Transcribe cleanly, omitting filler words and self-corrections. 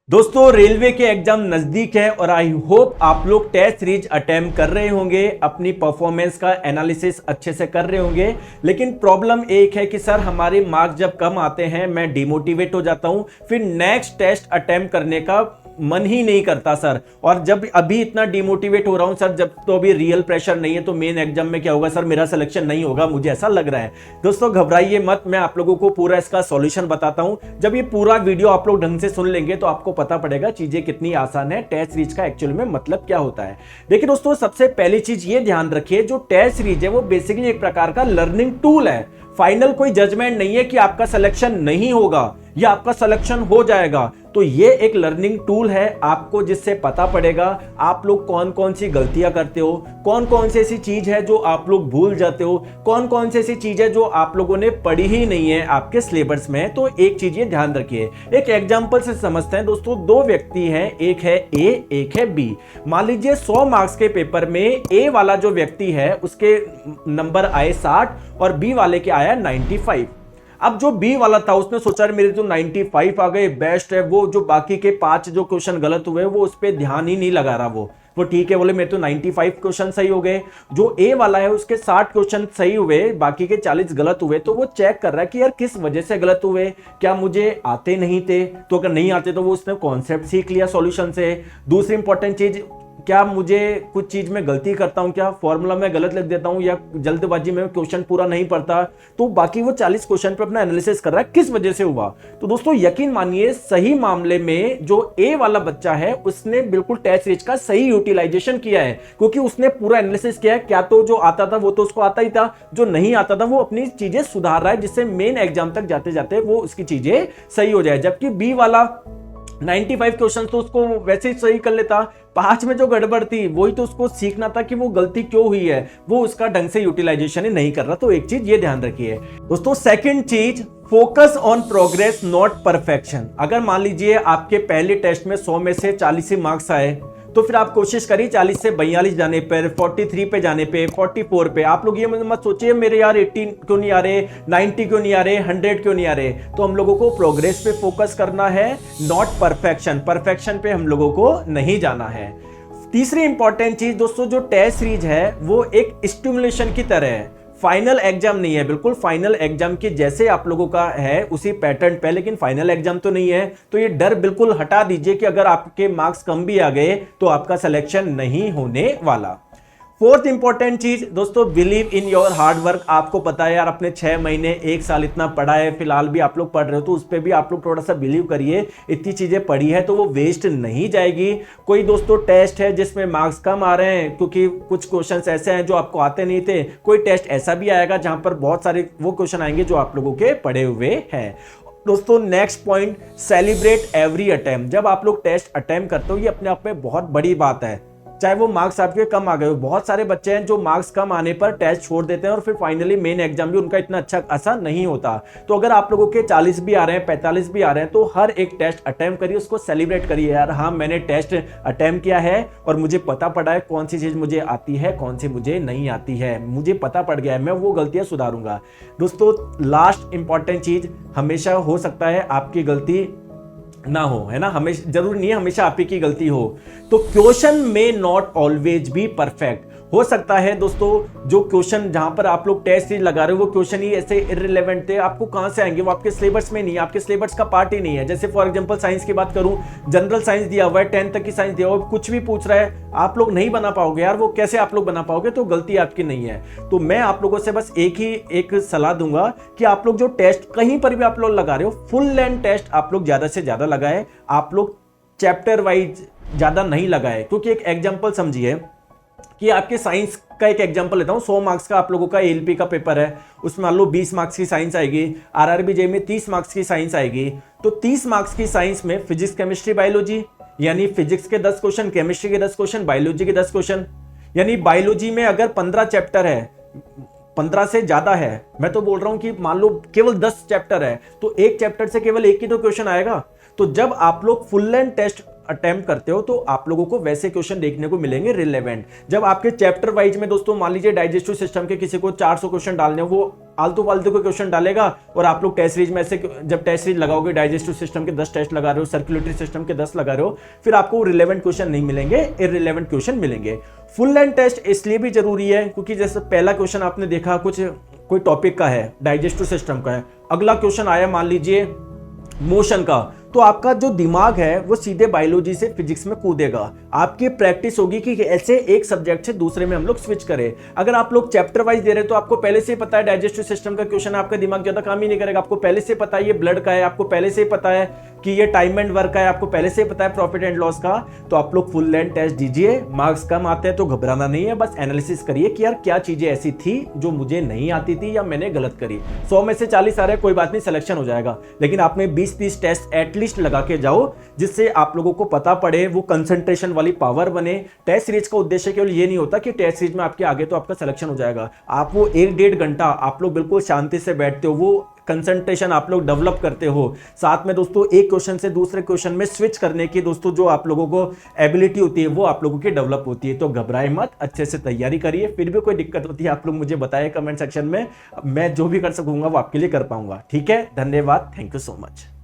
दोस्तों रेलवे के एग्जाम नजदीक है और आई होप आप लोग टेस्ट सीरीज अटेम्प्ट कर रहे होंगे, अपनी परफॉर्मेंस का एनालिसिस अच्छे से कर रहे होंगे। लेकिन प्रॉब्लम एक है कि सर हमारे मार्क्स जब कम आते हैं मैं डिमोटिवेट हो जाता हूं, फिर नेक्स्ट टेस्ट अटेम्प्ट करने का मन ही नहीं करता सर। और जब अभी इतना डिमोटिवेट हो रहा हूं सर, जब तो अभी रियल प्रेशर नहीं है तो मेन एग्जाम में क्या होगा सर, मेरा सिलेक्शन नहीं होगा, मुझे ऐसा लग रहा है। दोस्तों घबराइए मत, मैं आप लोगों को पूरा इसका सॉल्यूशन बताता हूं। जब ये पूरा वीडियो आप लोग ढंग से सुन लेंगे तो आपको पता पड़ेगा चीजें कितनी आसान है, टेस्ट सीरीज का एक्चुअल में मतलब क्या होता है। देखिए दोस्तों, सबसे पहली चीज ये ध्यान रखिए, जो टेस्ट सीरीज है वो बेसिकली एक प्रकार का लर्निंग टूल है। फाइनल कोई जजमेंट नहीं है कि आपका सिलेक्शन नहीं होगा या आपका सिलेक्शन हो जाएगा। तो ये एक लर्निंग टूल है आपको, जिससे पता पड़ेगा आप लोग कौन कौन सी गलतियां करते हो, कौन कौन सी ऐसी चीज है जो आप लोग भूल जाते हो, कौन कौन सी ऐसी चीज है जो आप लोगों ने पढ़ी ही नहीं है आपके सिलेबस में। तो एक चीज ये ध्यान रखिए, एक एग्जांपल से समझते हैं दोस्तों। दो व्यक्ति हैं, एक है ए एक है बी। मान लीजिए 100 मार्क्स के पेपर में ए वाला जो व्यक्ति है उसके नंबर आए 60 और बी वाले के आया 95। अब जो बी वाला था उसने सोचा मेरे तो 95 आ गए, बेस्ट है। वो जो बाकी के 5 जो क्वेश्चन गलत हुए वो उस पर ध्यान ही नहीं लगा रहा। वो ठीक है, बोले मेरे तो 95 क्वेश्चन सही हो गए। जो ए वाला है उसके 60 क्वेश्चन सही हुए, बाकी के 40 गलत हुए। तो वो चेक कर रहा है कि यार किस वजह से गलत हुए, क्या मुझे आते नहीं थे, तो अगर नहीं आते तो वो उसने कॉन्सेप्ट सीख लिया सॉल्यूशन से। दूसरी इंपॉर्टेंट चीज, क्या मुझे कुछ चीज में गलती करता हूं, क्या फॉर्मूला में गलत लिख देता हूं या जल्दबाजी में क्वेश्चन पूरा नहीं पढ़ता, तो बाकी वो 40 क्वेश्चन पे अपना एनालिसिस कर रहा है किस वजह से हुआ। तो दोस्तों यकीन मानिए सही मामले में जो ए वाला बच्चा है उसने बिल्कुल टेस्ट सीरीज का सही यूटिलाइजेशन किया है, क्योंकि उसने पूरा एनालिसिस किया है। क्या तो जो आता था वो तो उसको आता ही था, जो नहीं आता था वो अपनी चीजें सुधार रहा है, जिससे मेन एग्जाम तक जाते जाते वो उसकी चीजें सही हो जाए। जबकि बी वाला 95 क्वेश्चन तो उसको वैसे ही सही कर लेता, 5 में जो गड़बड़ थी वही तो उसको सीखना था कि वो गलती क्यों हुई है, वो उसका ढंग से यूटिलाइजेशन ही नहीं कर रहा। तो एक चीज ये ध्यान रखिए दोस्तों। सेकंड चीज, focus on progress not perfection. अगर मान लीजिए आपके पहले टेस्ट में 100 में से 40 ही मार्क्स आए, तो फिर आप कोशिश करिए 40 से 42 जाने पर, 43 पे जाने पे, 44 पे। आप लोग ये मत सोचिए मेरे यार 80 क्यों नहीं आ रहे, 90 क्यों नहीं आ रहे, 100 क्यों नहीं आ रहे। तो हम लोगों को प्रोग्रेस पे फोकस करना है, नॉट परफेक्शन। परफेक्शन पे हम लोगों को नहीं जाना है। तीसरी इंपॉर्टेंट चीज दोस्तों, जो टेस्ट सीरीज है वो एक स्टिमुलेशन की तरह है, फाइनल एग्जाम नहीं है। बिल्कुल फाइनल एग्जाम के जैसे आप लोगों का है उसी पैटर्न पे, लेकिन फाइनल एग्जाम तो नहीं है। तो ये डर बिल्कुल हटा दीजिए कि अगर आपके मार्क्स कम भी आ गए तो आपका सिलेक्शन नहीं होने वाला। फोर्थ इंपॉर्टेंट चीज दोस्तों, believe in your hard work. आपको पता है यार, अपने 6 महीने 1 साल इतना पढ़ा है, फिलहाल भी आप लोग पढ़ रहे हो, तो उस पर भी आप लोग थोड़ा सा बिलीव करिए। इतनी चीजें पढ़ी है तो वो वेस्ट नहीं जाएगी। कोई दोस्तों टेस्ट है जिसमें मार्क्स कम आ रहे हैं क्योंकि कुछ क्वेश्चंस ऐसे हैं जो आपको आते नहीं थे, कोई टेस्ट ऐसा भी आएगा जहां पर बहुत सारे वो क्वेश्चन आएंगे जो आप लोगों के पढ़े हुए हैं। दोस्तों next point, celebrate every attempt. जब आप लोग टेस्ट अटेम्प्ट करते हो ये अपने आप में बहुत बड़ी बात है, चाहे वो मार्क्स आपके कम आ गए हो। बहुत सारे बच्चे हैं जो मार्क्स कम आने पर टेस्ट छोड़ देते हैं और फिर फाइनली मेन एग्जाम भी उनका इतना अच्छा ऐसा नहीं होता। तो अगर आप लोगों के 40 भी आ रहे हैं, 45 भी आ रहे हैं, तो हर एक टेस्ट अटेम्प्ट करिए, उसको सेलिब्रेट करिए। यार हाँ, मैंने टेस्ट अटेम्प्ट किया है और मुझे पता पड़ा है कौन सी चीज मुझे आती है, कौन सी मुझे नहीं आती है, मुझे पता पड़ गया है, मैं वो गलतियां सुधारूंगा। दोस्तों लास्ट इंपॉर्टेंट चीज, हमेशा हो सकता है आपकी गलती ना हो, है ना, हमेशा जरूरी नहीं है हमेशा आप ही की गलती हो। तो क्वेश्चन में नॉट ऑलवेज बी परफेक्ट। हो सकता है दोस्तों जो क्वेश्चन जहां पर आप लोग टेस्ट सीरीज लगा रहे हो वो क्वेश्चन ही ऐसे इररिलेवेंट थे, आपको कहां से आएंगे, वो आपके सिलेबस में नहीं है, आपके सिलेबस का पार्ट ही नहीं है। जैसे फॉर एग्जांपल साइंस की बात करूं, जनरल साइंस दिया हुआ है, 10th तक की साइंस दिया हुआ है, कुछ भी पूछ रहा है, आप लोग नहीं बना पाओगे यार, वो कैसे आप लोग बना पाओगे, तो गलती आपकी नहीं है। तो मैं आप लोगों से बस एक सलाह दूंगा कि आप लोग जो टेस्ट कहीं पर भी आप लोग लगा रहे हो, फुल लेंथ टेस्ट आप लोग ज्यादा से ज्यादा लगाए, आप लोग चैप्टर वाइज ज्यादा नहीं लगाए। क्योंकि एक एग्जाम्पल समझिए कि आपके साइंस का एक एग्जांपल लेता हूं, 100 मार्क्स का आप लोगों का एलपी का पेपर है, उसमें मान लो 20 मार्क्स की साइंस आएगी, आरआरबी में 30 मार्क्स की साइंस आएगी। तो 30 मार्क्स की साइंस में फिजिक्स केमिस्ट्री बायोलॉजी, यानी फिजिक्स के 10 क्वेश्चन, केमिस्ट्री के 10 क्वेश्चन, बायोलॉजी के 10 क्वेश्चन। यानी बायोलॉजी में अगर 15 चैप्टर है, 15 से ज्यादा है, मैं तो बोल रहा हूं कि मान लो केवल 10 चैप्टर है, तो एक चैप्टर से केवल एक ही तो क्वेश्चन आएगा। तो जब आप लोग फुल लेंथ टेस्ट अटेम्प्ट करते हो तो आप लोगों को वैसे क्वेश्चन देखने को मिलेंगे रिलेवेंट। जब आपके चैप्टर वाइज में दोस्तों मान लीजिए डाइजेस्टिव सिस्टम के किसी को 400 क्वेश्चन डालने हो, वो आलतू फालतू के क्वेश्चन डालेगा और आप लोग टेस्ट सीरीज में ऐसे जब टेस्ट सीरीज लगाओगे डाइजेस्टिव सिस्टम के 10 टेस्ट लगा रहे हो, सर्कुलेटरी सिस्टम के 10 लगा रहे हो, फिर आपको रिलेवेंट क्वेश्चन नहीं मिलेंगे, इररिलेवेंट क्वेश्चन मिलेंगे। फुल लेंथ टेस्ट इसलिए भी जरूरी है क्योंकि जैसे पहला क्वेश्चन आपने देखा कुछ कोई टॉपिक का है, डाइजेस्टिव सिस्टम का है, अगला क्वेश्चन आया मान लीजिए मोशन का, तो आपका जो दिमाग है वो सीधे बायोलॉजी से फिजिक्स में कूदेगा। आपकी प्रैक्टिस होगी कि ऐसे एक सब्जेक्ट से दूसरे में हम लोग स्विच करें। अगर आप लोग चैप्टर वाइज दे रहे हैं तो आपको पहले से ही पता है डाइजेस्टिव सिस्टम का क्वेश्चन, आपका दिमाग ज्यादा काम ही नहीं करेगा। आपको पहले से पता है ये ब्लड का है, आपको पहले से ही पता है कि ये टाइम एंड वर्क का है, आपको पहले से ही पता है प्रॉफिट एंड लॉस का। तो आप लोग फुल लेंथ टेस्ट दीजिए, मार्क्स कम आते हैं तो घबराना नहीं है, बस एनालिसिस करिए कि यार क्या चीजें ऐसी थी जो मुझे नहीं आती थी या मैंने गलत करी। 100 में से 40 आ रहे कोई बात नहीं, सिलेक्शन हो जाएगा, लेकिन आपने 20-30 टेस्ट एटलीस्ट लगा के जाओ जिससे आप लोगों को पता पड़े, वो कंसंट्रेशन वाली पावर बने। टेस्ट सीरीज का उद्देश्य केवल ये नहीं होता कि टेस्ट सीरीज में आपके आगे तो आपका सिलेक्शन हो जाएगा, आप वो 1-1.5 घंटा आप लोग बिल्कुल शांति से बैठते हो, वो कंसंट्रेशन आप लोग डेवलप करते हो। साथ में दोस्तों एक क्वेश्चन से दूसरे क्वेश्चन में स्विच करने की दोस्तों जो आप लोगों को एबिलिटी होती है वो आप लोगों की डेवलप होती है। तो घबराए मत, अच्छे से तैयारी करिए। फिर भी कोई दिक्कत होती है आप लोग मुझे बताइए कमेंट सेक्शन में, मैं जो भी कर सकूंगा वो आपके लिए कर पाऊंगा। ठीक है, धन्यवाद, थैंक यू सो मच।